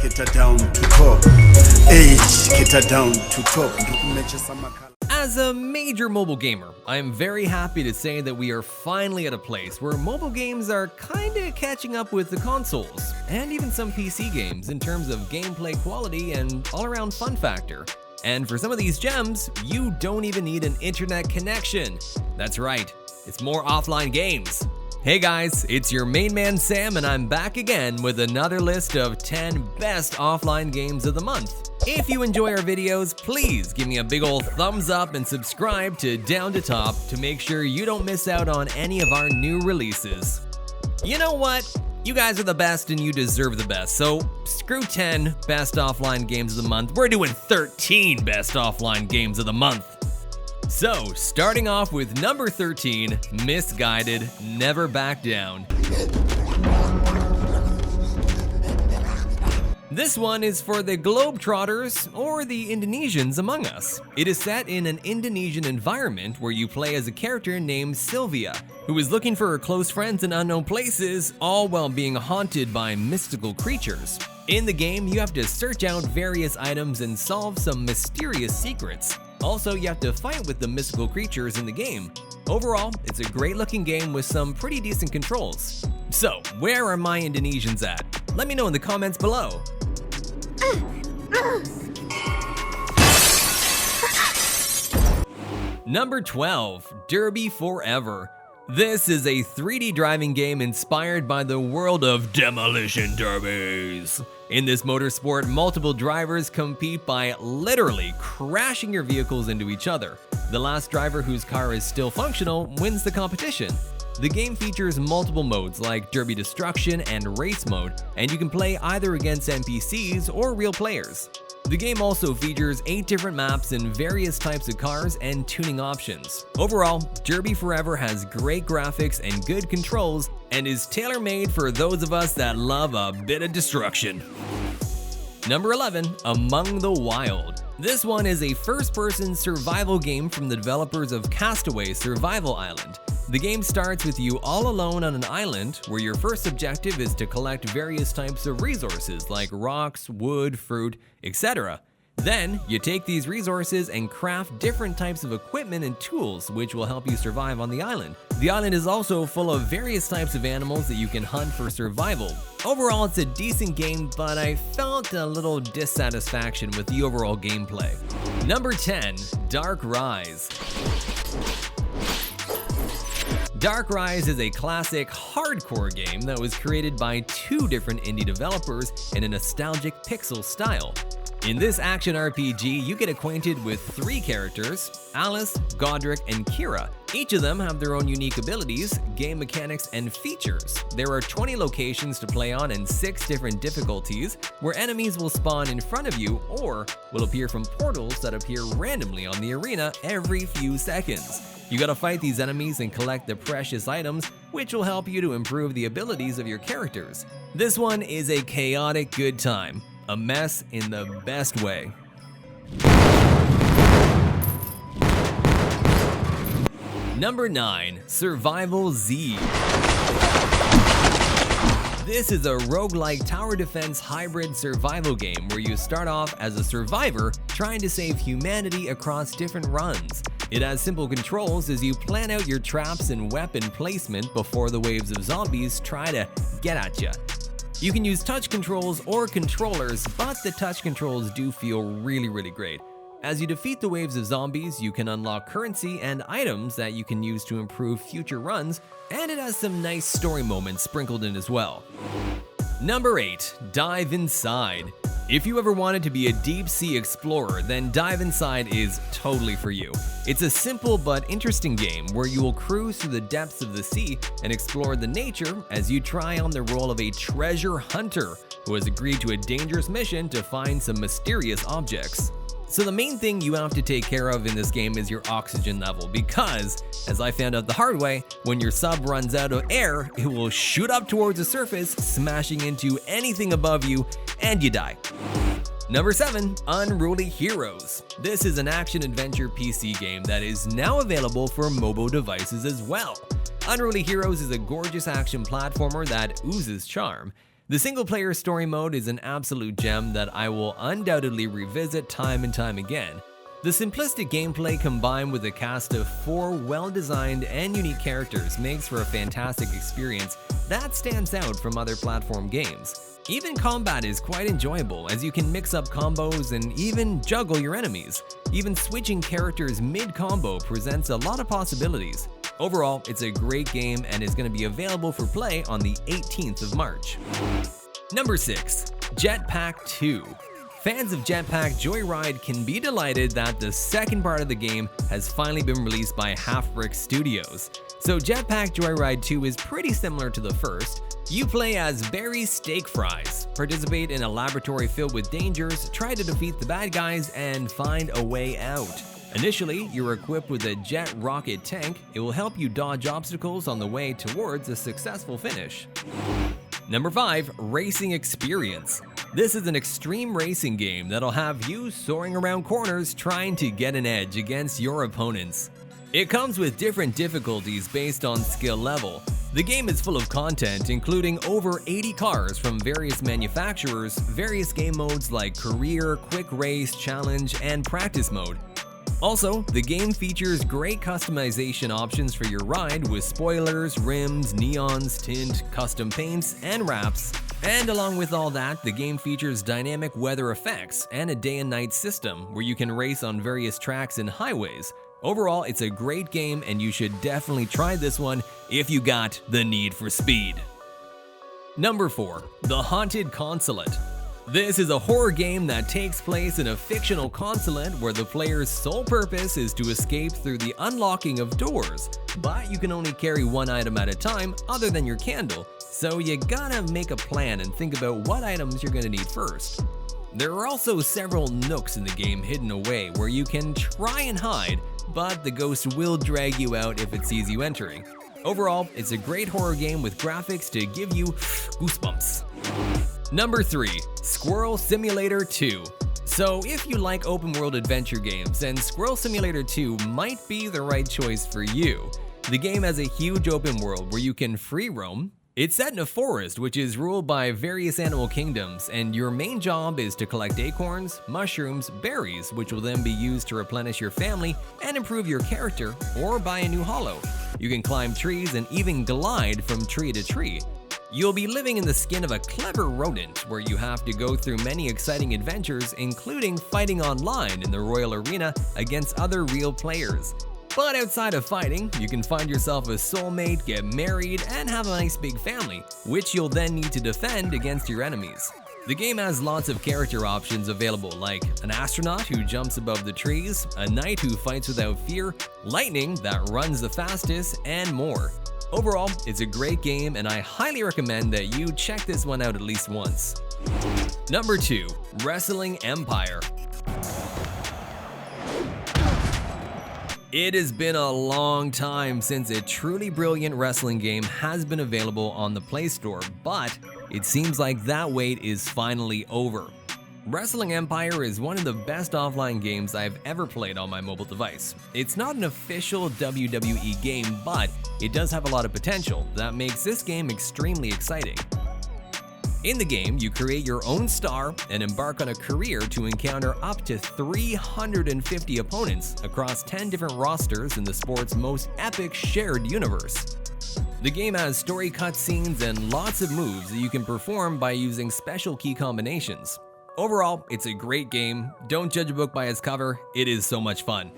get her down to top. Hey, get her down to top. As a major mobile gamer, I am very happy to say that we are finally at a place where mobile games are kinda catching up with the consoles, and even some PC games in terms of gameplay quality and all-around fun factor. And for some of these gems, you don't even need an internet connection. That's right, it's more offline games. Hey guys, it's your main man Sam, and I'm back again with another list of 10 best offline games of the month. If you enjoy our videos, please give me a big ol' thumbs up and subscribe to Down to Top to make sure you don't miss out on any of our new releases. You know what? You guys are the best and you deserve the best, so screw 10 best offline games of the month. We're doing 13 best offline games of the month. So, starting off with number 13, Misguided, Never Back Down. This one is for the Globetrotters or the Indonesians among us. It is set in an Indonesian environment where you play as a character named Sylvia, who is looking for her close friends in unknown places, all while being haunted by mystical creatures. In the game, you have to search out various items and solve some mysterious secrets. Also, you have to fight with the mystical creatures in the game. Overall, it's a great looking game with some pretty decent controls. So, where are my Indonesians at? Let me know in the comments below. Number 12, Derby Forever. This is a 3D driving game inspired by the world of demolition derbies. In this motorsport, multiple drivers compete by literally crashing your vehicles into each other. The last driver whose car is still functional wins the competition. The game features multiple modes like Derby Destruction and Race Mode, and you can play either against NPCs or real players. The game also features 8 different maps and various types of cars and tuning options. Overall, Derby Forever has great graphics and good controls and is tailor-made for those of us that love a bit of destruction. Number 11, Among the Wild. This one is a first-person survival game from the developers of Castaway Survival Island. The game starts with you all alone on an island where your first objective is to collect various types of resources like rocks, wood, fruit, etc. Then, you take these resources and craft different types of equipment and tools which will help you survive on the island. The island is also full of various types of animals that you can hunt for survival. Overall, it's a decent game, but I felt a little dissatisfaction with the overall gameplay. Number 10, Darkrise. Darkrise is a classic hardcore game that was created by 2 different indie developers in a nostalgic pixel style. In this action RPG, you get acquainted with 3 characters, Alice, Godric, and Kira. Each of them have their own unique abilities, game mechanics, and features. There are 20 locations to play on and 6 different difficulties, where enemies will spawn in front of you or will appear from portals that appear randomly on the arena every few seconds. You gotta fight these enemies and collect the precious items, which will help you to improve the abilities of your characters. This one is a chaotic good time. A mess in the best way. Number 9, Survival Z. This is a roguelike tower defense hybrid survival game where you start off as a survivor trying to save humanity across different runs. It has simple controls as you plan out your traps and weapon placement before the waves of zombies try to get at you. You can use touch controls or controllers, but the touch controls do feel really great. As you defeat the waves of zombies, you can unlock currency and items that you can use to improve future runs, and it has some nice story moments sprinkled in as well. Number 8, Dive Inside. If you ever wanted to be a deep sea explorer, then Dive Inside is totally for you. It's a simple but interesting game where you will cruise through the depths of the sea and explore the nature as you try on the role of a treasure hunter who has agreed to a dangerous mission to find some mysterious objects. So the main thing you have to take care of in this game is your oxygen level because, as I found out the hard way, when your sub runs out of air, it will shoot up towards the surface, smashing into anything above you, and you die. Number 7, Unruly Heroes. This is an action-adventure PC game that is now available for mobile devices as well. Unruly Heroes is a gorgeous action platformer that oozes charm. The single-player story mode is an absolute gem that I will undoubtedly revisit time and time again. The simplistic gameplay combined with a cast of 4 well-designed and unique characters makes for a fantastic experience that stands out from other platform games. Even combat is quite enjoyable as you can mix up combos and even juggle your enemies. Even switching characters mid-combo presents a lot of possibilities. Overall, it's a great game and is going to be available for play on the 18th of March. Number 6. Jetpack 2. Fans of Jetpack Joyride can be delighted that the second part of the game has finally been released by Half Brick Studios. So Jetpack Joyride 2 is pretty similar to the first. You play as Barry Steak Fries, participate in a laboratory filled with dangers, try to defeat the bad guys, and find a way out. Initially, you're equipped with a jet rocket tank. It will help you dodge obstacles on the way towards a successful finish. Number 5. Racing Xperience. This is an extreme racing game that'll have you soaring around corners trying to get an edge against your opponents. It comes with different difficulties based on skill level. The game is full of content, including over 80 cars from various manufacturers, various game modes like Career, Quick Race, Challenge, and Practice Mode. Also, the game features great customization options for your ride with spoilers, rims, neons, tint, custom paints, and wraps. And along with all that, the game features dynamic weather effects and a day and night system where you can race on various tracks and highways. Overall, it's a great game and you should definitely try this one if you got the need for speed. Number 4. The Haunted Consulate. This is a horror game that takes place in a fictional consulate where the player's sole purpose is to escape through the unlocking of doors, but you can only carry one item at a time other than your candle, so you gotta make a plan and think about what items you're gonna need first. There are also several nooks in the game hidden away where you can try and hide, but the ghost will drag you out if it sees you entering. Overall, it's a great horror game with graphics to give you goosebumps. Number 3. Squirrel Simulator 2. So if you like open world adventure games, then Squirrel Simulator 2 might be the right choice for you. The game has a huge open world where you can free roam. It's set in a forest which is ruled by various animal kingdoms, and your main job is to collect acorns, mushrooms, berries, which will then be used to replenish your family and improve your character or buy a new hollow. You can climb trees and even glide from tree to tree. You'll be living in the skin of a clever rodent where you have to go through many exciting adventures, including fighting online in the Royal Arena against other real players. But outside of fighting, you can find yourself a soulmate, get married, and have a nice big family, which you'll then need to defend against your enemies. The game has lots of character options available, like an astronaut who jumps above the trees, a knight who fights without fear, lightning that runs the fastest, and more. Overall, it's a great game and I highly recommend that you check this one out at least once. Number 2. Wrestling Empire. It has been a long time since a truly brilliant wrestling game has been available on the Play Store, but it seems like that wait is finally over. Wrestling Empire is one of the best offline games I've ever played on my mobile device. It's not an official WWE game, but it does have a lot of potential that makes this game extremely exciting. In the game, you create your own star and embark on a career to encounter up to 350 opponents across 10 different rosters in the sport's most epic shared universe. The game has story cutscenes and lots of moves that you can perform by using special key combinations. Overall, it's a great game. Don't judge a book by its cover, it is so much fun.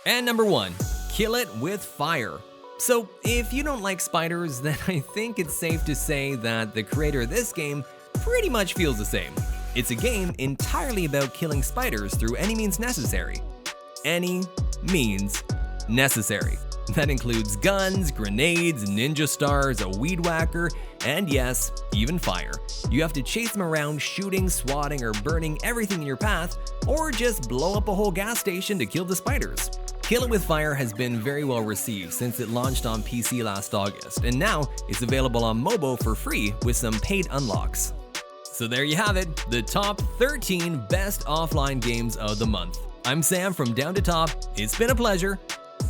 And number 1, Kill It With Fire. So if you don't like spiders, then I think it's safe to say that the creator of this game pretty much feels the same. It's a game entirely about killing spiders through any means necessary. Any means necessary. That includes guns, grenades, ninja stars, a weed whacker, and yes, even fire. You have to chase them around shooting, swatting, or burning everything in your path, or just blow up a whole gas station to kill the spiders. Kill It With Fire has been very well received since it launched on PC last August, and now it's available on mobile for free with some paid unlocks. So there you have it, the top 13 best offline games of the month. I'm Sam from Down to Top. It's been a pleasure.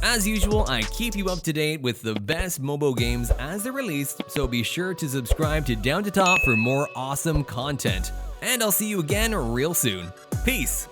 As usual, I keep you up to date with the best mobile games as they're released, so be sure to subscribe to Down to Top for more awesome content. And I'll see you again real soon. Peace!